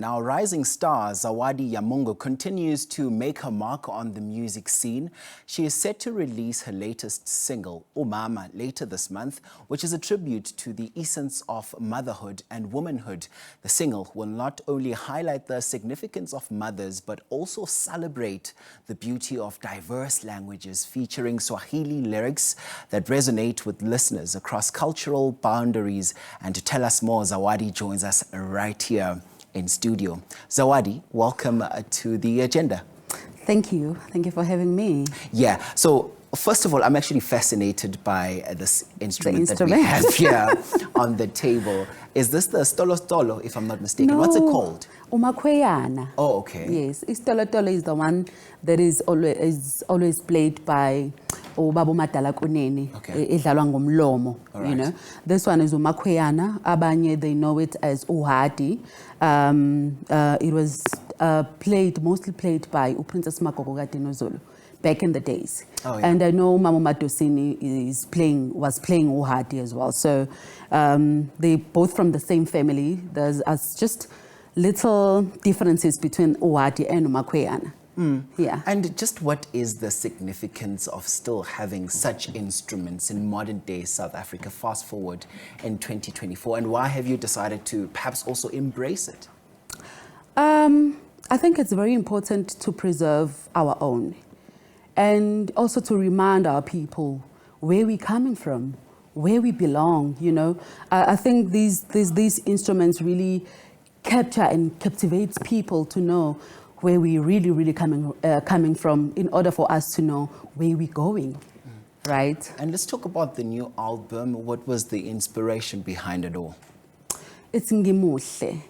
Now, rising star Zawadi Yamungu continues to make her mark on the music scene. She is set to release her latest single, UMAMA, later this month, which is a tribute to the essence of motherhood and womanhood. The single will not only highlight the significance of mothers, but also celebrate the beauty of diverse languages, featuring Swahili lyrics that resonate with listeners across cultural boundaries. And to tell us more, Zawadi joins us right here in studio. Zawadi, welcome to the agenda. Thank you. Thank you for having me. Yeah. So first of all, I'm actually fascinated by this instrument that we have here on the table. Is this the stolo, if I'm not mistaken? No, what's it called? Umakweyana. Oh, okay. Yes, stolo is the one that is always played by Ubaba Madala Kunene, edlalwa ngomlomo, you know. This one is Umakweyana. Abanye, they know it as Uhadi. It was mostly played by Princess Makoko Dinozulu back in the days. Oh, yeah. And I know Mama Madosini was playing Uhadi as well. So they both from the same family. There's just little differences between Uhadi and Umakweyana. Yeah. And just what is the significance of still having such instruments in modern day South Africa, fast forward in 2024, and why have you decided to perhaps also embrace it? I think it's very important to preserve our own and also to remind our people where we're coming from, where we belong, you know. I think these instruments really capture and captivates people to know where we really coming from, in order for us to know where we're going, right? And let's talk about the new album. What was the inspiration behind it all? It's Ngimuhle,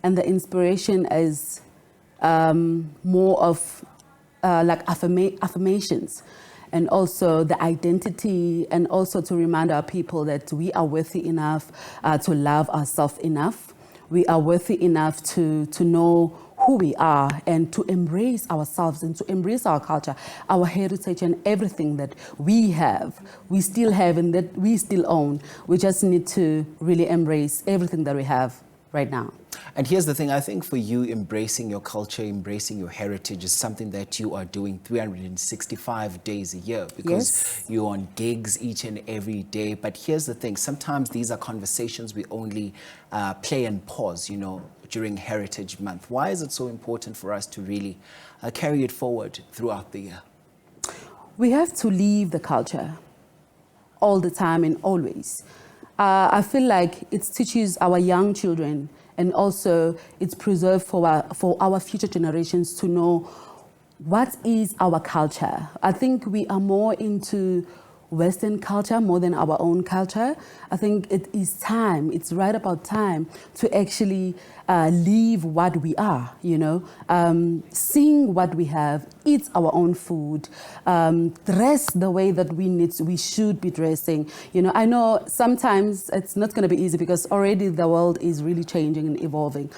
and the inspiration is more of like affirmations, and also the identity, and also to remind our people that we are worthy enough to love ourselves enough. We are worthy enough to know who we are, and to embrace ourselves and to embrace our culture, our heritage, and everything that we still have, and that we still own. We just need to really embrace everything that we have right now. And here's the thing, I think for you, embracing your culture, embracing your heritage is something that you are doing 365 days a year, because you're on gigs each and every day. But here's the thing, sometimes these are conversations we only play and pause, you know, during Heritage Month. Why is it so important for us to really carry it forward throughout the year? We have to live the culture all the time and always. I feel like it teaches our young children, and also it's preserved for our future generations to know what is our culture. I think we are more into Western culture more than our own culture. I think it is time, it's right about time to actually live what we are, you know, sing what we have, eat our own food, dress the way that we should be dressing. You know, I know sometimes it's not going to be easy, because already the world is really changing and evolving.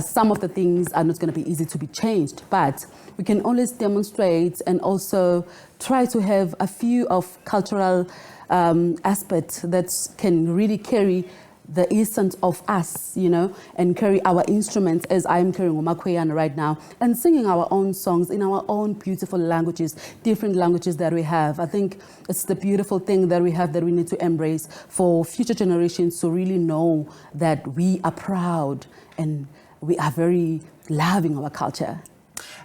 Some of the things are not going to be easy to be changed, but we can always demonstrate and also try to have a few of cultural aspects that can really carry the essence of us, you know, and carry our instruments, as I'm carrying Umakweyana right now, and singing our own songs in our own beautiful languages, different languages that we have. I think it's the beautiful thing that we have that we need to embrace for future generations to really know that we are proud and we are very loving our culture.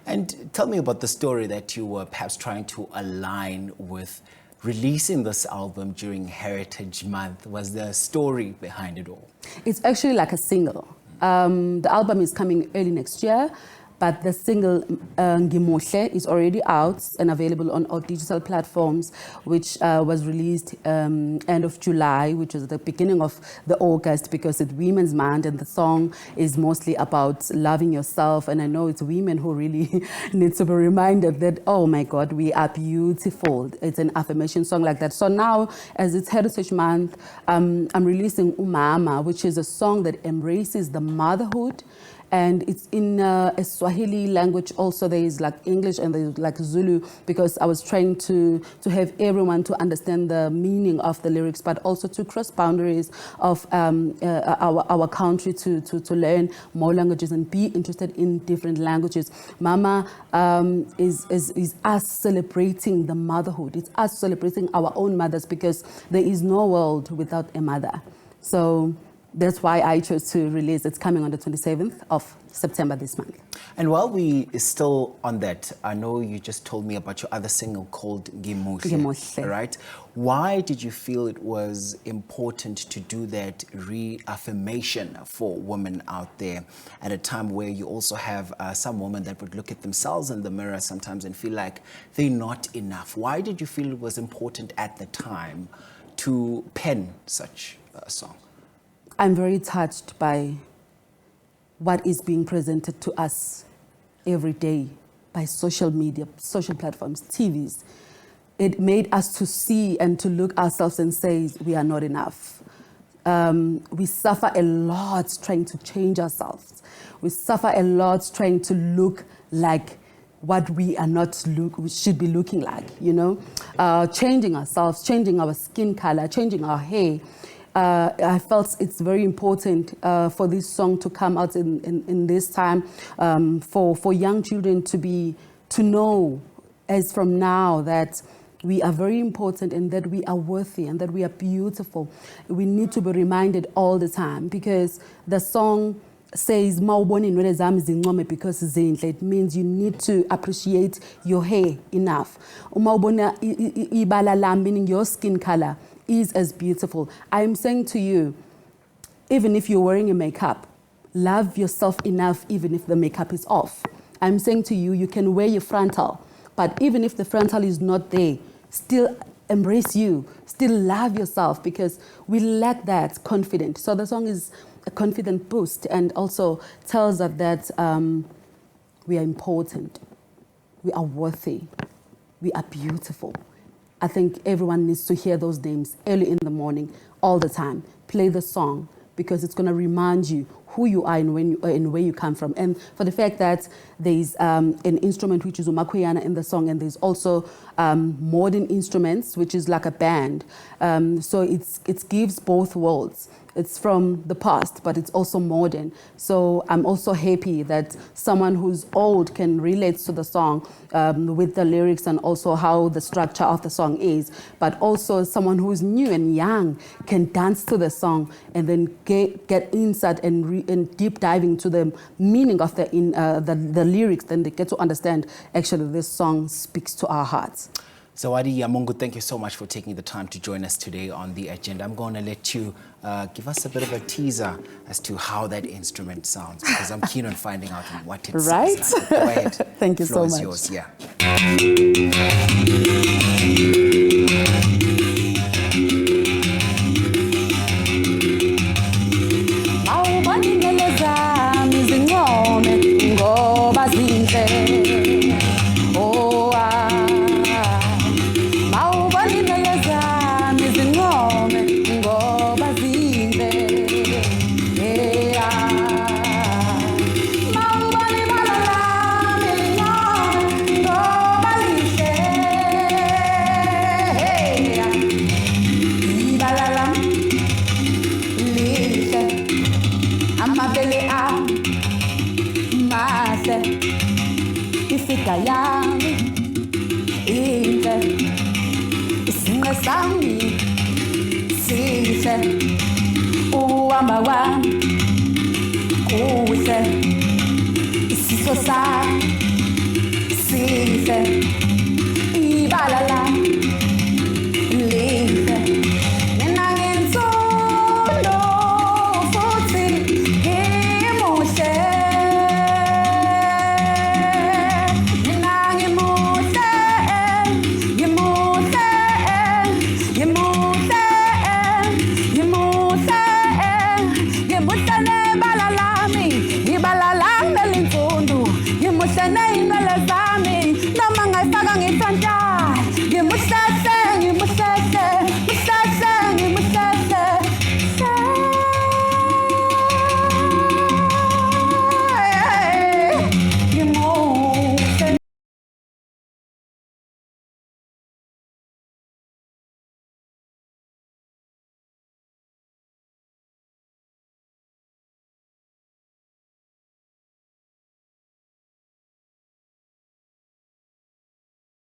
And tell me about the story that you were perhaps trying to align with releasing this album during Heritage Month. Was there a story behind it all? It's actually like a single. The album is coming early next year, but the single Ngimuhle is already out and available on all digital platforms, which was released end of July, which was the beginning of the August, because it's Women's Month, and the song is mostly about loving yourself. And I know it's women who really need to be reminded that, oh my God, we are beautiful. It's an affirmation song like that. So now, as it's Heritage Month, I'm releasing UMAMA, which is a song that embraces the motherhood and it's in a Swahili language. Also, there is like English and there is like Zulu, because I was trying to have everyone to understand the meaning of the lyrics, but also to cross boundaries of our country to learn more languages and be interested in different languages. Mama is us celebrating the motherhood. It's us celebrating our own mothers, because there is no world without a mother. So that's why I chose to release. It's coming on the 27th of September this month. And while we are still on that, I know you just told me about your other single called Ngimuhle, right? Why did you feel it was important to do that reaffirmation for women out there at a time where you also have some women that would look at themselves in the mirror sometimes and feel like they're not enough? Why did you feel it was important at the time to pen such a song? I'm very touched by what is being presented to us every day by social media, social platforms, TVs. It made us to see and to look ourselves and say, we are not enough. We suffer a lot trying to change ourselves. We suffer a lot trying to look like what we are not we should be looking like, you know? Changing ourselves, changing our skin color, changing our hair. I felt it's very important for this song to come out in this time, for young children to know as from now that we are very important and that we are worthy and that we are beautiful. We need to be reminded all the time, because the song says because it means you need to appreciate your hair enough. Meaning your skin color is as beautiful. I'm saying to you, even if you're wearing a makeup, love yourself enough even if the makeup is off. I'm saying to you, you can wear your frontal, but even if the frontal is not there, still embrace you, still love yourself, because we lack that confidence. So the song is a confident boost and also tells us that we are important, we are worthy, we are beautiful. I think everyone needs to hear those names early in the morning, all the time. Play the song, because it's going to remind you who you are and where you come from. And for the fact that there's an instrument which is umakweyana in the song, and there's also modern instruments, which is like a band. So it gives both worlds. It's from the past, but it's also modern. So I'm also happy that someone who's old can relate to the song with the lyrics and also how the structure of the song is. But also someone who's new and young can dance to the song and then get insight and deep diving to the meaning of the lyrics. Then they get to understand actually this song speaks to our hearts. Zawadi Yamungu, thank you so much for taking the time to join us today on The Agenda. I'm going to let you give us a bit of a teaser as to how that instrument sounds, because I'm keen on finding out what it sounds like. Go ahead. Thank you so much. Yours. Yeah. Ifika yami inhle isinqe sami sihle uhamba kwami kuhle